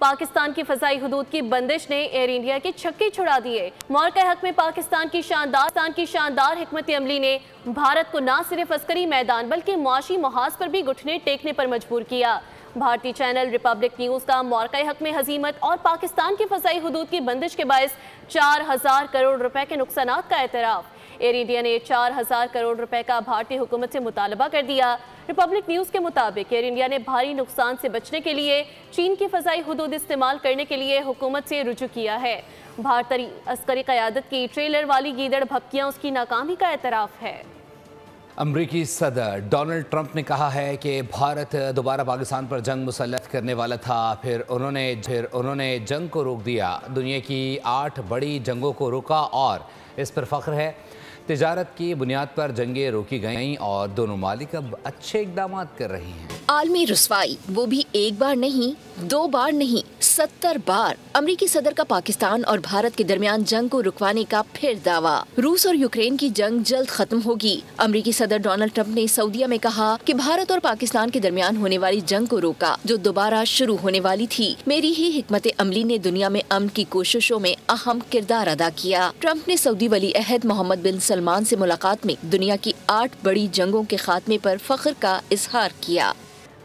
پاکستان کی فضائی حدود کی بندش نے ایئر انڈیا کے چھکے چھڑا دیے۔ موقع حق میں پاکستان کی شاندار حکمت عملی نے بھارت کو نہ صرف عسکری میدان بلکہ معاشی محاذ پر بھی گھٹنے ٹیکنے پر مجبور کیا۔ بھارتی چینل ریپبلک نیوز کا موقع حق میں ہزیمت اور پاکستان کی فضائی حدود کی بندش کے باعث 4000 کروڑ روپے کے نقصانات کا اعتراف۔ ایئر انڈیا نے 4000 کروڑ روپے کا بھارتی حکومت سے مطالبہ کر دیا۔ ریپبلک نیوز کے مطابق ایئر انڈیا نے بھاری نقصان سے بچنے کے لیے چین کی فضائی حدود استعمال کرنے کے لیے حکومت سے رجوع کیا ہے۔ بھارتی عسکری قیادت کی ٹریلر والی گیدڑ بھپکیاں اس کی ناکامی کا اعتراف ہے۔ امریکی صدر ڈونلڈ ٹرمپ نے کہا ہے کہ بھارت دوبارہ پاکستان پر جنگ مسلط کرنے والا تھا، پھر انہوں نے جنگ کو روک دیا۔ دنیا کی 8 بڑی جنگوں کو روکا اور اس پر فخر ہے۔ تجارت کی بنیاد پر جنگیں روکی گئیں اور دونوں ممالک اب اچھے اقدامات کر رہی ہیں۔ عالمی رسوائی، وہ بھی ایک بار نہیں، 2 بار نہیں، 70 بار۔ امریکی صدر کا پاکستان اور بھارت کے درمیان جنگ کو رکوانے کا پھر دعویٰ۔ روس اور یوکرین کی جنگ جلد ختم ہوگی۔ امریکی صدر ڈونلڈ ٹرمپ نے سعودیہ میں کہا کہ بھارت اور پاکستان کے درمیان ہونے والی جنگ کو روکا جو دوبارہ شروع ہونے والی تھی۔ میری ہی حکمت عملی نے دنیا میں امن کی کوششوں میں اہم کردار ادا کیا۔ ٹرمپ نے سعودی ولی عہد محمد بن سلمان سے ملاقات میں دنیا کی 8 بڑی جنگوں کے خاتمے پر فخر کا اظہار کیا۔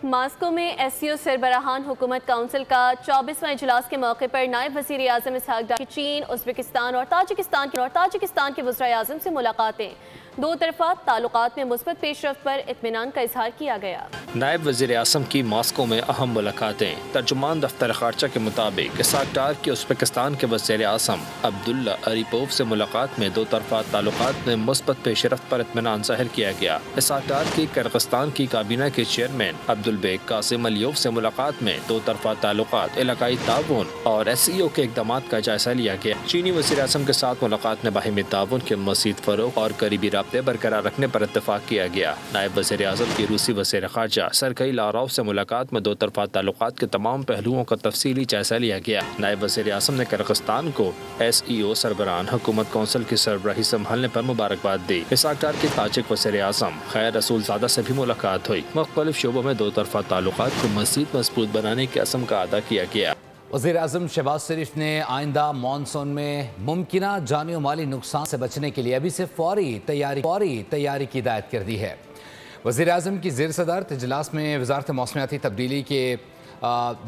ماسکو میں ایس سی او سربراہان حکومت کونسل کا 24واں اجلاس کے موقع پر نائب وزیر اعظم اسحاق ڈار کی چین، ازبکستان اور تاجکستان کے وزراء اعظم سے ملاقاتیں۔ 2 طرفہ تعلقات میں مثبت پیش رفت پر اطمینان کا اظہار کیا گیا۔ نائب وزیر اعظم کی ماسکو میں اہم ملاقاتیں۔ ترجمان دفتر خارجہ کے مطابق اسحاق ڈار کی ازبکستان کے وزیر اعظم عبداللہ اریپوف سے ملاقات میں 2 طرفہ تعلقات میں مثبت پیش رفت پر اطمینان ظاہر کیا گیا۔ اسحاق ڈار کی کرغزستان کی کابینہ کے چیئرمین عبدالبیک قاسم الیوف سے ملاقات میں 2 طرفہ تعلقات، علاقائی تعاون اور ایس ای او کے اقدامات کا جائزہ لیا گیا۔ چینی وزیر اعظم کے ساتھ ملاقات میں باہمی تعاون کے مزید فروغ اور قریبی رابطے برقرار رکھنے پر اتفاق کیا گیا۔ نائب وزیر اعظم کی روسی وزیر خارجہ سرگئی لاروف سے ملاقات میں 2 طرفہ تعلقات کے تمام پہلوؤں کا تفصیلی جائزہ لیا گیا۔ نائب وزیر اعظم نے کرغزستان کو ایس ای او سربراہان حکومت کونسل کی سربراہی سنبھالنے پر مبارکباد دی۔ اسحاق ڈار کی تاجک وزیر اعظم خیر رسول زادہ سے بھی ملاقات ہوئی۔ مختلف شعبوں میں 2 طرفہ تعلقات کو مزید مضبوط بنانے کے عزم کا اعادہ کیا گیا۔ وزیر اعظم شہباز شریف نے آئندہ مانسون میں ممکنہ جانی و مالی نقصان سے بچنے کے لیے ابھی سے فوری تیاری کی ہدایت کر دی ہے۔ وزیر اعظم کی زیر صدارت اجلاس میں وزارت موسمیاتی تبدیلی کے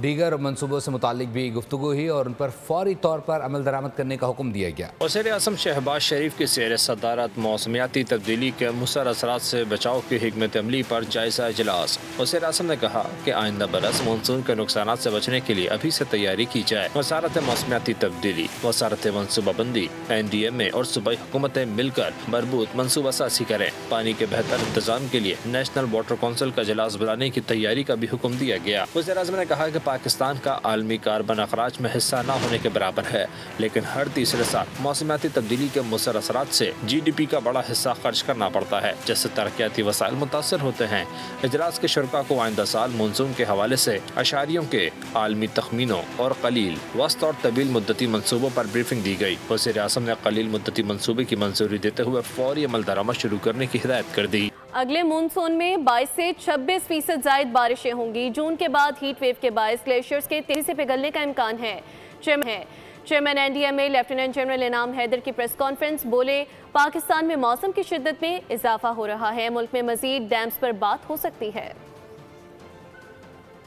دیگر منصوبوں سے متعلق بھی گفتگو ہوئی اور ان پر فوری طور پر عمل درآمد کرنے کا حکم دیا گیا۔ وزیر اعظم شہباز شریف کی زیر صدارت موسمیاتی تبدیلی کے مؤثر اثرات سے بچاؤ کی حکمت عملی پر جائزہ اجلاس۔ وزیر اعظم نے کہا کہ آئندہ برس مانسون کے نقصانات سے بچنے کے لیے ابھی سے تیاری کی جائے۔ وزارت موسمیاتی تبدیلی، وزارت منصوبہ بندی، NDMA اور صوبائی حکومتیں مل کر مربوط منصوبہ سازی کریں۔ پانی کے بہتر انتظام کے لیے نیشنل واٹر کونسل کا اجلاس بلانے کی تیاری کا بھی حکم دیا گیا۔ وزیر اعظم نے کہا کہ پاکستان کا عالمی کاربن اخراج میں حصہ نہ ہونے کے برابر ہے، لیکن ہر تیسرے سال موسمیاتی تبدیلی کے مؤثر اثرات سے GDP کا بڑا حصہ خرچ کرنا پڑتا ہے، جس سے ترقیاتی وسائل متاثر ہوتے ہیں۔ اجلاس کے شرکاء کو آئندہ سال مانسون کے حوالے سے اشاریوں کے عالمی تخمینوں اور قلیل، وسط اور طویل مدتی منصوبوں پر بریفنگ دی گئی۔ وزیر اعظم نے قلیل مدتی منصوبے کی منظوری دیتے ہوئے فوری عمل درآمد شروع کرنے کی ہدایت کر دی۔ اگلے مونسون میں 22 سے 26% زائد بارشیں ہوں گی۔ جون کے بعد ہیٹ ویو کے باعث گلیشیئرز کے تیزی سے پگھلنے کا امکان ہے۔ چیئرمین NDMA لیفٹیننٹ جنرل انعام حیدر کی پریس کانفرنس بولے، پاکستان میں موسم کی شدت میں اضافہ ہو رہا ہے، ملک میں مزید ڈیمز پر بات ہو سکتی ہے۔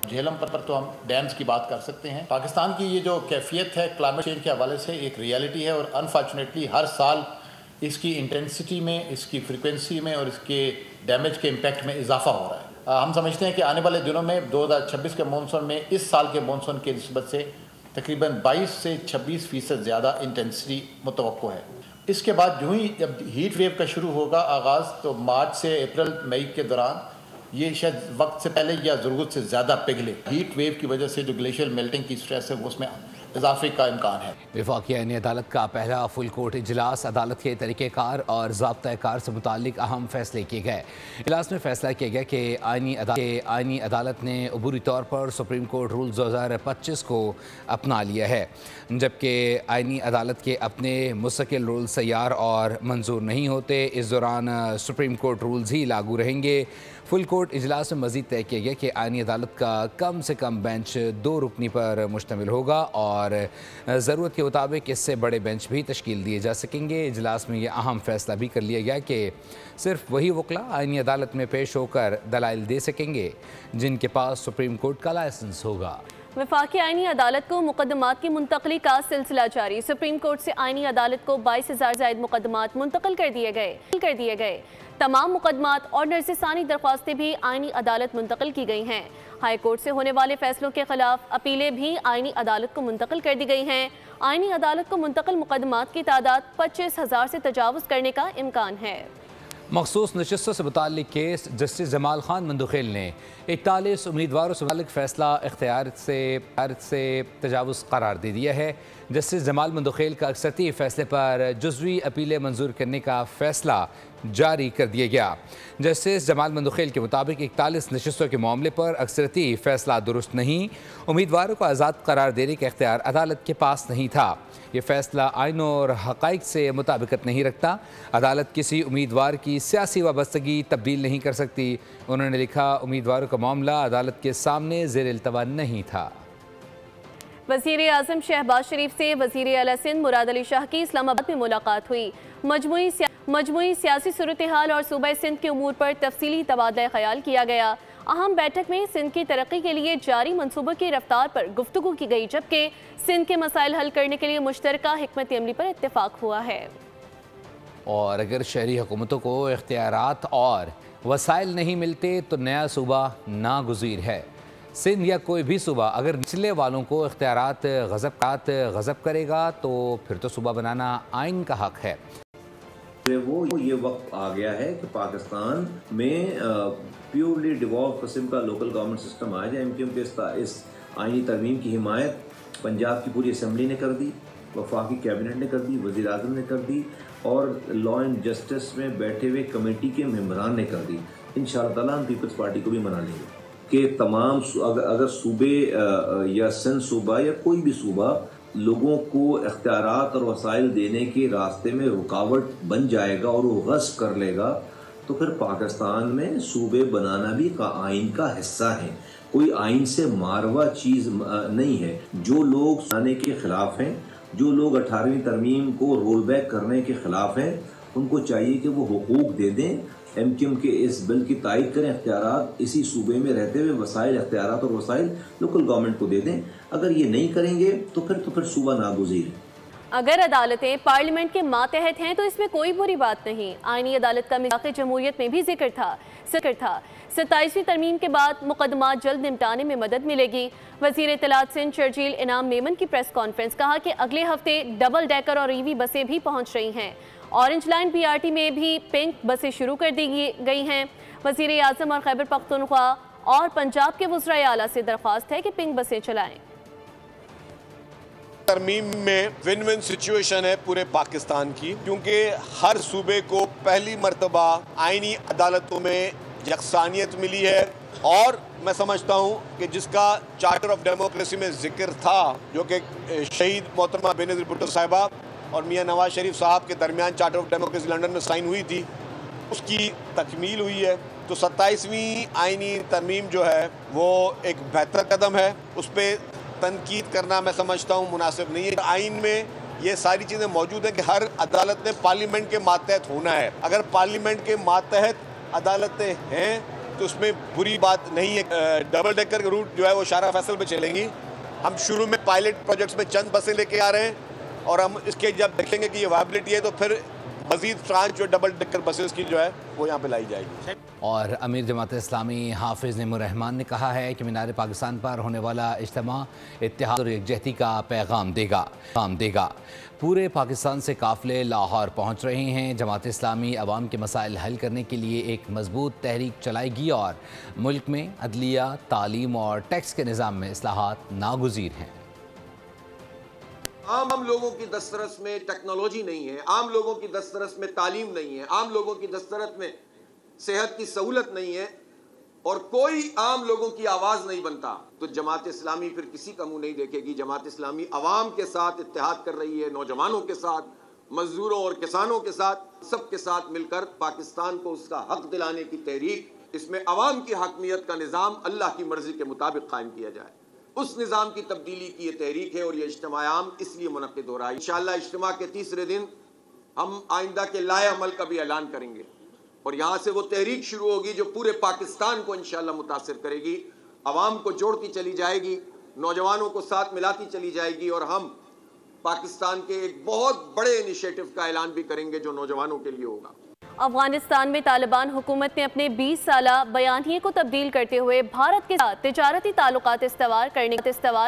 جہلم پر تو ہم ڈیمز کی بات کر سکتے ہیں۔ پاکستان کی یہ جو کیفیت ہے کلائمیٹ چینج کے حوالے سے ایک ریالٹی ہے، اور انفارچونیٹلی ہر سال اس کی انٹینسٹی میں، اس کی فریکوینسی میں اور اس کے ڈیمیج کے امپیکٹ میں اضافہ ہو رہا ہے۔ ہم سمجھتے ہیں کہ آنے والے دنوں میں 2026 کے مونسون میں اس سال کے مونسون کی نسبت سے تقریباً 22 سے 26% زیادہ انٹینسٹی متوقع ہے۔ اس کے بعد جو ہی جب ہیٹ ویو کا شروع ہوگا آغاز، تو مارچ سے اپریل مئی کے دوران یہ شاید وقت سے پہلے یا ضرورت سے زیادہ پگھلے۔ ہیٹ ویو کی وجہ سے جو گلیشیئر میلٹنگ کی سٹریس ہے وہ اس میں اضافے کا امکان ہے۔ وفاقی آئینی عدالت کا پہلا فل کورٹ اجلاس، عدالت کے طریقہ کار اور ضابطۂ کار سے متعلق اہم فیصلے کیے گئے۔ اجلاس میں فیصلہ کیا گیا کہ آئینی عدالت نے عبوری طور پر سپریم کورٹ رولز 2025 کو اپنا لیا ہے، جبکہ آئینی عدالت کے اپنے مستقل رولز تیار اور منظور نہیں ہوتے۔ اس دوران سپریم کورٹ رولز ہی لاگو رہیں گے۔ فل کورٹ اجلاس میں مزید طے کیا گیا کہ آئینی عدالت کا کم سے کم بینچ 2 رکنی پر مشتمل ہوگا اور ضرورت کے مطابق اس سے بڑے بینچ بھی تشکیل دیے جا سکیں گے۔ اجلاس میں یہ اہم فیصلہ بھی کر لیا گیا کہ صرف وہی وکلا آئینی عدالت میں پیش ہو کر دلائل دے سکیں گے جن کے پاس سپریم کورٹ کا لائسنس ہوگا۔ وفاقی آئینی عدالت کو مقدمات کی منتقلی کا سلسلہ جاری۔ سپریم کورٹ سے آئینی عدالت کو 22,000 زائد مقدمات منتقل کر دیے گئے۔ تمام مقدمات اور نظر ثانی درخواستیں بھی آئینی عدالت منتقل کی گئی ہیں۔ ہائی کورٹ سے ہونے والے فیصلوں کے خلاف اپیلیں بھی آئینی عدالت کو منتقل کر دی گئی ہیں۔ آئینی عدالت کو منتقل مقدمات کی تعداد 25,000 سے تجاوز کرنے کا امکان ہے۔ مخصوص نشستوں سے متعلق کیس جسٹس جمال خان مندوخیل نے 41 امیدواروں سے متعلق فیصلہ اختیار سے تجاوز قرار دے دیا ہے۔ جسٹس جمال مندوخیل کا اکثریتی فیصلے پر جزوی اپیلیں منظور کرنے کا فیصلہ جاری کر دیا گیا۔ جسٹس جمال مندوخیل کے مطابق 41 نشستوں کے معاملے پر اکثریتی فیصلہ درست نہیں، امیدواروں کو آزاد قرار دینے کا اختیار عدالت کے پاس نہیں تھا۔ یہ فیصلہ آئین اور حقائق سے مطابقت نہیں رکھتا۔ عدالت کسی امیدوار کی سیاسی وابستگی تبدیل نہیں کر سکتی۔ انہوں نے لکھا، امیدواروں کا معاملہ عدالت کے سامنے زیر التوا نہیں تھا۔ وزیر اعظم شہباز شریف سے وزیر اعلیٰ سندھ مراد علی شاہ کی اسلام آباد میں ملاقات ہوئی۔ مجموعی سیاسی صورتحال اور صوبہ سندھ کے امور پر تفصیلی تبادلہ خیال کیا گیا۔ اہم بیٹھک میں سندھ کی ترقی کے لیے جاری منصوبوں کی رفتار پر گفتگو کی گئی، جبکہ سندھ کے مسائل حل کرنے کے لیے مشترکہ حکمت عملی پر اتفاق ہوا ہے۔ اور اگر شہری حکومتوں کو اختیارات اور وسائل نہیں ملتے تو نیا صوبہ ناگزیر ہے۔ سندھ یا کوئی بھی صوبہ اگر نچلے والوں کو اختیارات غصب کرے گا تو پھر تو صوبہ بنانا آئین کا حق ہے۔ یہ وقت آ گیا ہے کہ پاکستان میں پیورلی ڈیوالو قسم کا لوکل گورنمنٹ سسٹم آ جائے۔ کیونکہ اس آئینی ترمیم کی حمایت پنجاب کی پوری اسمبلی نے کر دی، وفاقی کیبنٹ نے کر دی، وزیر اعظم نے کر دی اور لا اینڈ جسٹس میں بیٹھے ہوئے کمیٹی کے ممبران نے کر دی۔ انشاءاللہ تعالیٰ ہم پیپلز پارٹی کو بھی منا لیں گے کہ تمام اگر صوبے یا سندھ صوبہ یا کوئی بھی صوبہ لوگوں کو اختیارات اور وسائل دینے کے راستے میں رکاوٹ بن جائے گا اور وہ غصب کر لے گا تو پھر پاکستان میں صوبے بنانا بھی آئین کا حصہ ہے۔ کوئی آئین سے ماروا چیز نہیں ہے۔ جو لوگ آنے کے خلاف ہیں، جو لوگ 18ویں ترمیم کو رول بیک کرنے کے خلاف ہیں، ان کو چاہیے کہ وہ حقوق دے دیں۔ ایم کیو ایم کے اس بل کی تائید کریں، اختیارات اسی صوبے میں رہتے ہوئے وسائل، اختیارات اور وسائل لوکل گورنمنٹ کو دے دیں۔ اگر یہ نہیں کریں گے تو پھر صوبہ ناگزیر ہے۔ اگر عدالتیں پارلیمنٹ کے ماتحت ہیں تو اس میں کوئی بری بات نہیں۔ آئینی عدالت کا مزاق جمہوریت میں بھی ذکر تھا۔ 27ویں ترمیم کے بعد مقدمات جلد نمٹانے میں مدد ملے گی۔ وزیر اطلاعات سندھ شرجیل انعام میمن کی پریس کانفرنس، کہا کہ اگلے ہفتے ڈبل ڈیکر اور ای وی بسیں بھی پہنچ رہی ہیں۔ Orange line P R T میں بھی پنک بسیں شروع کر دی گئی ہیں۔ وزیر اعظم اور خیبر پختونخوا اور پنجاب کے وزرائے اعلیٰ سے درخواست ہے کہ پنک بسیں چلائیں۔ ترمیم میں ون ون سچویشن ہے پورے پاکستان کی، کیونکہ ہر صوبے کو پہلی مرتبہ آئینی عدالتوں میں یکسانیت ملی ہے، اور میں سمجھتا ہوں کہ جس کا چارٹر آف ڈیموکریسی میں ذکر تھا، جو کہ شہید محترمہ بے نظیر بھٹو صاحبہ اور میاں نواز شریف صاحب کے درمیان چارٹر آف ڈیموکریسی لنڈن میں سائن ہوئی تھی، اس کی تکمیل ہوئی ہے۔ تو 27ویں آئینی ترمیم جو ہے وہ ایک بہتر قدم ہے، اس پہ تنقید کرنا میں سمجھتا ہوں مناسب نہیں ہے۔ آئین میں یہ ساری چیزیں موجود ہیں کہ ہر عدالت نے پارلیمنٹ کے ماتحت ہونا ہے۔ اگر پارلیمنٹ کے ماتحت عدالتیں ہیں تو اس میں بری بات نہیں ہے۔ ڈبل ڈیکر کا روٹ جو ہے وہ شارع فیصل پہ چلیں گی۔ ہم شروع میں پائلٹ پروجیکٹس میں چند بسیں لے کے آ رہے ہیں، اور ہم اس کے جب دیکھیں گے کہ یہ وائبلٹی ہے تو پھر مزید ٹرانچ جو ڈبل ڈیکر بسز کی جو ہے وہ یہاں پہ لائی جائے گی۔ اور امیر جماعت اسلامی حافظ نعیم الرحمان نے کہا ہے کہ مینار پاکستان پر ہونے والا اجتماع اتحاد اور یکجہتی کا پیغام دے گا۔ پورے پاکستان سے قافلے لاہور پہنچ رہے ہیں۔ جماعت اسلامی عوام کے مسائل حل کرنے کے لیے ایک مضبوط تحریک چلائے گی اور ملک میں عدلیہ، تعلیم اور ٹیکس کے نظام میں اصلاحات ناگزیر ہیں۔ عام لوگوں کی دسترس میں ٹیکنالوجی نہیں ہے، عام لوگوں کی دسترس میں تعلیم نہیں ہے، عام لوگوں کی دسترس میں صحت کی سہولت نہیں ہے، اور کوئی عام لوگوں کی آواز نہیں بنتا، تو جماعت اسلامی پھر کسی کا منہ نہیں دیکھے گی۔ جماعت اسلامی عوام کے ساتھ اتحاد کر رہی ہے، نوجوانوں کے ساتھ، مزدوروں اور کسانوں کے ساتھ، سب کے ساتھ مل کر پاکستان کو اس کا حق دلانے کی تحریک اس میں عوام کی حاکمیت کا نظام اللہ کی مرضی کے مطابق قائم کیا جائے، اس نظام کی تبدیلی کی یہ تحریک ہے اور یہ اجتماع عام اس لیے منعقد ہو رہا ہے۔ انشاءاللہ اجتماع کے تیسرے دن ہم آئندہ کے لائحہ عمل کا بھی اعلان کریں گے اور یہاں سے وہ تحریک شروع ہوگی جو پورے پاکستان کو انشاءاللہ متاثر کرے گی، عوام کو جوڑتی چلی جائے گی، نوجوانوں کو ساتھ ملاتی چلی جائے گی، اور ہم پاکستان کے ایک بہت بڑے انیشیٹو کا اعلان بھی کریں گے جو نوجوانوں کے لیے ہوگا۔ افغانستان میں طالبان حکومت نے اپنے 20 سالہ بیانیے کو تبدیل کرتے ہوئے بھارت کے ساتھ تجارتی تعلقات استوار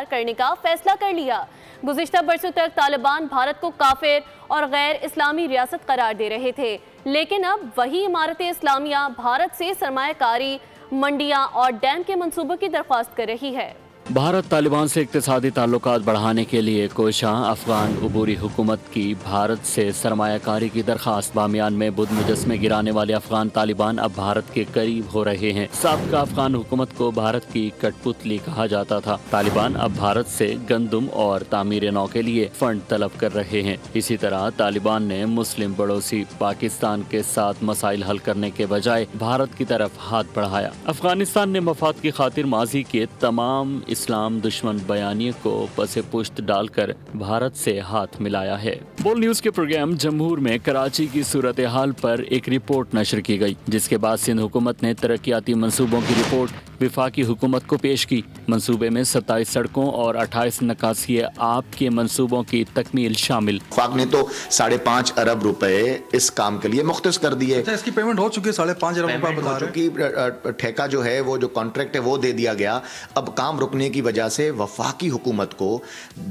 کرنے کا فیصلہ کر لیا۔ گزشتہ برسوں تک طالبان بھارت کو کافر اور غیر اسلامی ریاست قرار دے رہے تھے، لیکن اب وہی امارت اسلامیہ بھارت سے سرمایہ کاری، منڈیاں اور ڈیم کے منصوبوں کی درخواست کر رہی ہے۔ بھارت طالبان سے اقتصادی تعلقات بڑھانے کے لیے کوشاں افغان عبوری حکومت کی بھارت سے سرمایہ کاری کی درخواست۔ بامیان میں بدھ مجسمے گرانے والے افغان طالبان اب بھارت کے قریب ہو رہے ہیں۔ سابقہ افغان حکومت کو بھارت کی کٹ پتلی کہا جاتا تھا۔ طالبان اب بھارت سے گندم اور تعمیر نو کے لیے فنڈ طلب کر رہے ہیں۔ اسی طرح طالبان نے مسلم پڑوسی پاکستان کے ساتھ مسائل حل کرنے کے بجائے بھارت کی طرف ہاتھ بڑھایا۔ افغانستان نے مفاد کی خاطر ماضی کے تمام اسلام دشمن بیانیے کو پس پشت ڈال کر بھارت سے ہاتھ ملایا ہے۔ بول نیوز کے پروگرام جمہور میں کراچی کی صورتحال پر ایک رپورٹ نشر کی گئی، جس کے بعد سندھ حکومت نے ترقیاتی منصوبوں کی رپورٹ وفاقی حکومت کو پیش کی۔ منصوبے میں 27 سڑکوں اور 28 نکاسی آب کے منصوبوں کی تکمیل شامل۔ وفاق نے تو 5.5 ارب روپے اس کام کے لیے مختص کر دیے۔ اس کی پیمنٹ ہو چکی ہے، 5.5 ارب روپے بتا رہے ہیں۔ ٹھیکہ جو ہے وہ جو کانٹریکٹ ہے وہ دے دیا گیا۔ اب کام رکنے کی وجہ سے وفاقی حکومت کو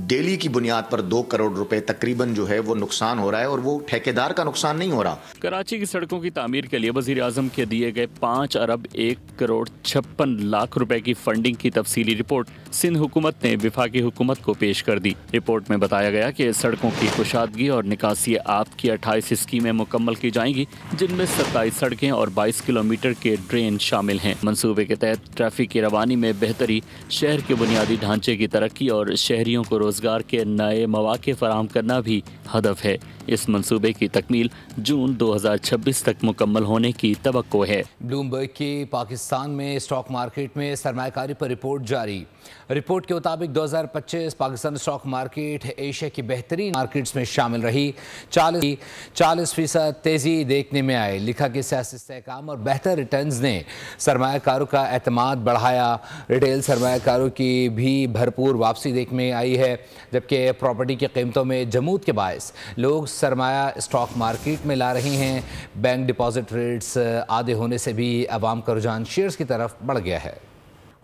ڈیلی کی بنیاد پر 2 کروڑ روپے تقریباً جو ہے وہ نقصان ہو رہا ہے، اور وہ ٹھیکیدار کا نقصان نہیں ہو رہا۔ کراچی کی سڑکوں کی تعمیر کے لیے وزیر اعظم کے دیے گئے 5 ارب 1 کروڑ 56 لاکھ روپے کی فنڈنگ کی تفصیلی رپورٹ سندھ حکومت نے وفاقی حکومت کو پیش کر دی۔ رپورٹ میں بتایا گیا کہ سڑکوں کی کشادگی اور نکاسی آب کی 28 اسکیمیں مکمل کی جائیں گی، جن میں 27 سڑکیں اور 22 کلومیٹر کے ڈرین شامل ہیں۔ منصوبے کے تحت ٹریفک کی روانی میں بہتری، شہر کے بنیادی ڈھانچے کی ترقی اور شہریوں کو روزگار کے نئے مواقع فراہم کرنا بھی ہدف ہے۔ اس منصوبے کی تکمیل جون 2026 تک مکمل ہونے کی توقع ہے۔ بلومبرگ کی پاکستان میں اسٹاک مارکیٹ میں سرمایہ کاری پر رپورٹ جاری۔ رپورٹ کے مطابق 2025 پاکستان اسٹاک مارکیٹ ایشیا کی بہترین مارکیٹس میں شامل رہی۔ 40% تیزی دیکھنے میں آئے۔ لکھا کہ سیاسی استحکام اور بہتر ریٹرنز نے سرمایہ کاروں کا اعتماد بڑھایا۔ ریٹیل سرمایہ کاروں کی بھی بھرپور واپسی دیکھنے میں آئی ہے، جبکہ پراپرٹی کی قیمتوں میں جمود کے باعث لوگ سرمایہ اسٹاک مارکیٹ میں لا رہے ہیں۔ بینک ڈپازٹ ریٹس آدھے ہونے سے بھی عوام کا رجحان شیئرز کی طرف بڑھ گیا ہے۔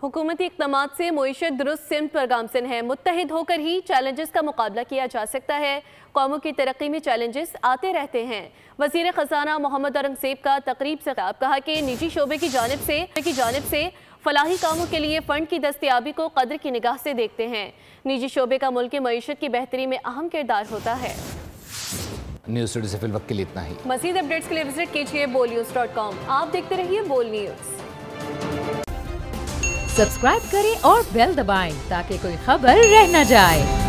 حکومتی اقدامات سے معیشت درست سمت پر گامزن ہے۔ متحد ہو کر ہی چیلنجز کا مقابلہ کیا جا سکتا ہے۔ قوموں کی ترقی میں چیلنجز آتے رہتے ہیں۔ وزیر خزانہ محمد اورنگزیب کا تقریب سے خطاب، کہا کہ نجی شعبے کی جانب سے فلاحی کاموں کے لیے فنڈ کی دستیابی کو قدر کی نگاہ سے دیکھتے ہیں۔ نجی شعبے کا ملک کی معیشت کی بہتری میں اہم کردار ہوتا ہے۔ نیوز اسٹوڈیو سے فی الوقت کے لیے اتنا ہی۔ مزید اپڈیٹس کے لیے وزٹ کیجیے bolnews.com۔ آپ دیکھتے رہیے بول نیوز۔ سبسکرائب کریں اور بیل دبائیں تاکہ کوئی خبر رہ نہ جائے۔